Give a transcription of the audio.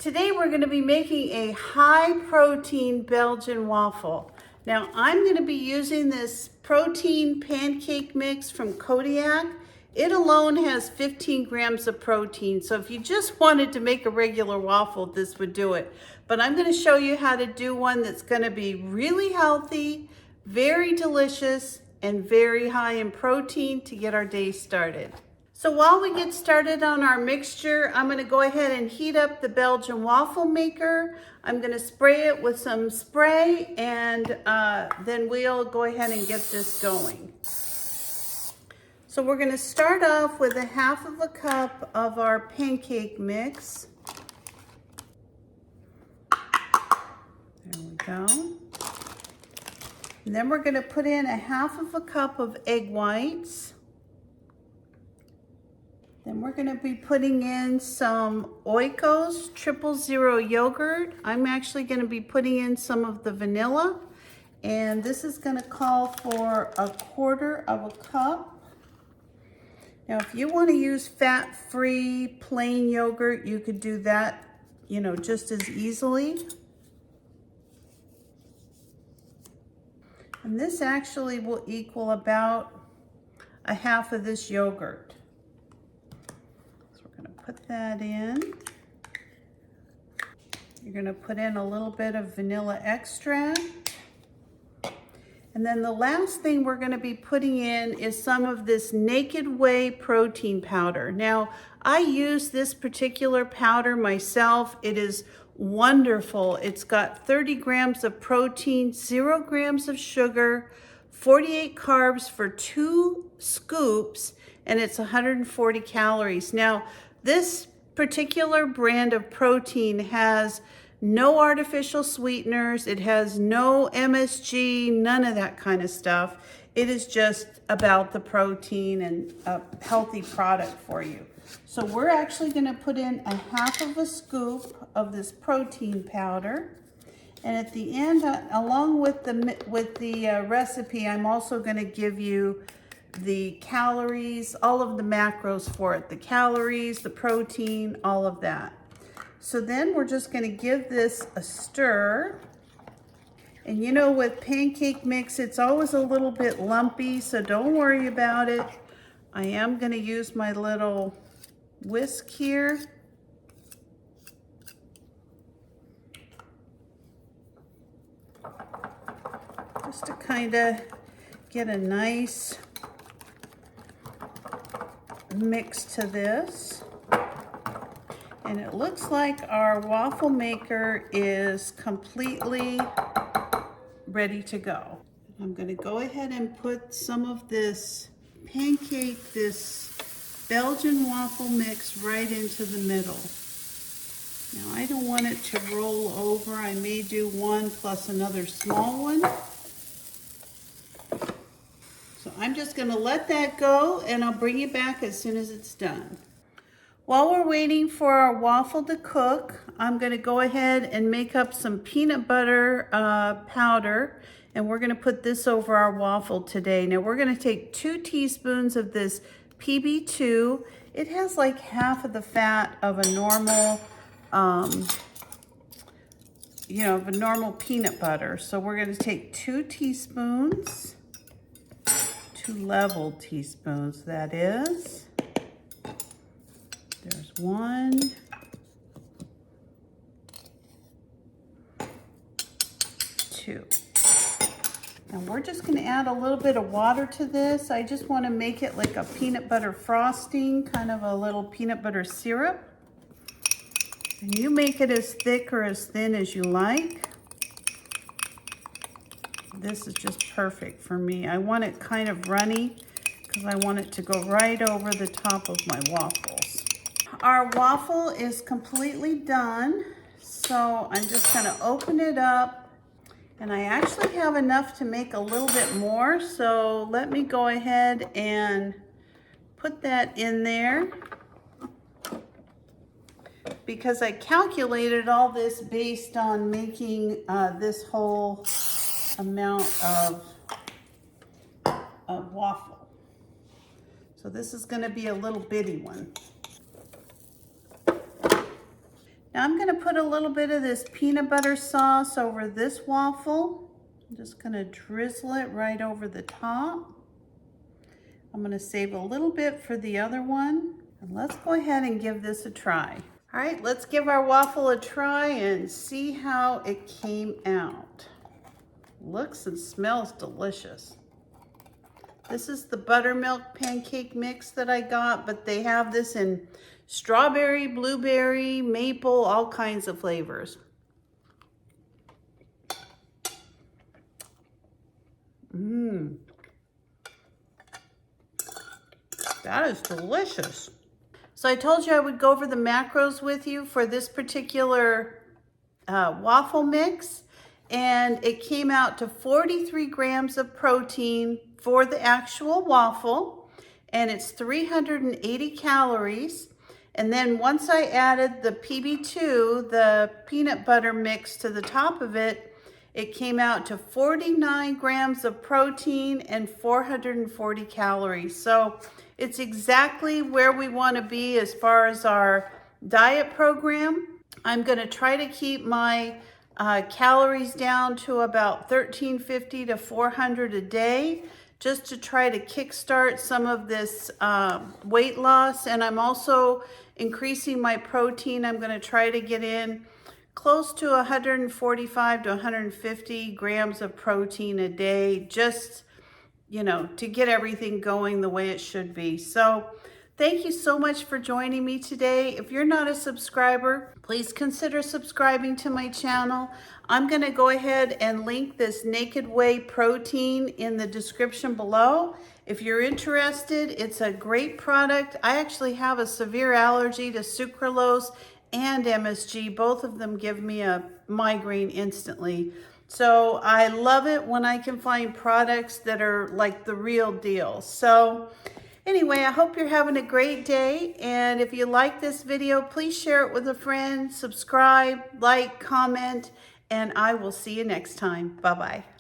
Today we're going to be making a high protein Belgian waffle. Now I'm going to be using this protein pancake mix from Kodiak. It alone has 15 grams of protein, so if you just wanted to make a regular waffle, this would do it. But I'm going to show you how to do one that's going to be really healthy, very delicious, and very high in protein to get our day started. So while we get started on our mixture, I'm going to go ahead and heat up the Belgian waffle maker. I'm going to spray it with some spray, and then we'll go ahead and get this going. So we're going to start off with 1/2 cup of our pancake mix. There we go. And then we're going to put in 1/2 cup of egg whites. Then we're going to be putting in some Oikos 000 yogurt. I'm actually going to be putting in some of the vanilla, and this is going to call for 1/4 cup. Now, if you want to use fat-free plain yogurt, you could do that, just as easily. And this actually will equal about 1/2 of this yogurt. Put that in. You're going to put in a little bit of vanilla extract. And then the last thing we're going to be putting in is some of this Naked Whey protein powder. Now, I use this particular powder myself. It is wonderful. It's got 30 grams of protein, 0 grams of sugar, 48 carbs for 2 scoops, and it's 140 calories. Now, this particular brand of protein has no artificial sweeteners. It has no MSG, none of that kind of stuff. It is just about the protein and a healthy product for you. So we're actually going to put in 1/2 scoop of this protein powder. And at the end, along with the recipe, I'm also going to give you the calories, all of the macros for it, the calories, the protein, all of that. So then we're just going to give this a stir. And with pancake mix, it's always a little bit lumpy, so don't worry about it. I am going to use my little whisk here. Just to kind of get a nice mix to this. And it looks like our waffle maker is completely ready to go. I'm going to go ahead and put some of this Belgian waffle mix right into the middle. Now I don't want it to roll over. I may do one plus another small one. So I'm just going to let that go, and I'll bring you back as soon as it's done. While we're waiting for our waffle to cook, I'm going to go ahead and make up some peanut butter powder, and we're going to put this over our waffle today. Now we're going to take 2 teaspoons of this PB2. It has like half of the fat of a normal, of a normal peanut butter. So we're going to take 2 teaspoons. 2 level teaspoons, that is. There's 1. 2. And we're just going to add a little bit of water to this. I just want to make it like a peanut butter frosting, kind of a little peanut butter syrup. And you make it as thick or as thin as you like. This is just perfect for me. I want it kind of runny because I want it to go right over the top of my waffles. Our waffle is completely done, so I'm just going to open it up, and I actually have enough to make a little bit more, so let me go ahead and put that in there, because I calculated all this based on making this whole amount of waffle. So this is going to be a little bitty one. Now I'm gonna put a little bit of this peanut butter sauce over this waffle. I'm just gonna drizzle it right over the top. I'm gonna save a little bit for the other one. And let's go ahead and give this a try. All right, let's give our waffle a try and see how it came out. Looks and smells delicious. This is the buttermilk pancake mix that I got, but they have this in strawberry, blueberry, maple, all kinds of flavors. That is delicious. So I told you I would go over the macros with you for this particular waffle mix, and it came out to 43 grams of protein for the actual waffle, and it's 380 calories. And then once I added the PB2, the peanut butter mix, to the top of it, it came out to 49 grams of protein and 440 calories. So it's exactly where we want to be as far as our diet program. I'm going to try to keep my calories down to about 1350 to 400 a day, just to try to kickstart some of this weight loss. And I'm also increasing my protein. I'm going to try to get in close to 145 to 150 grams of protein a day, just, you know, to get everything going the way it should be. So thank you so much for joining me today. If you're not a subscriber, please consider subscribing to my channel. I'm going to go ahead and link this Naked Whey protein in the description below. If you're interested, it's a great product. I actually have a severe allergy to sucralose and MSG. Both of them give me a migraine instantly. So I love it when I can find products that are like the real deal. So anyway, I hope you're having a great day. And if you like this video, please share it with a friend, subscribe, like, comment, and I will see you next time. Bye-bye.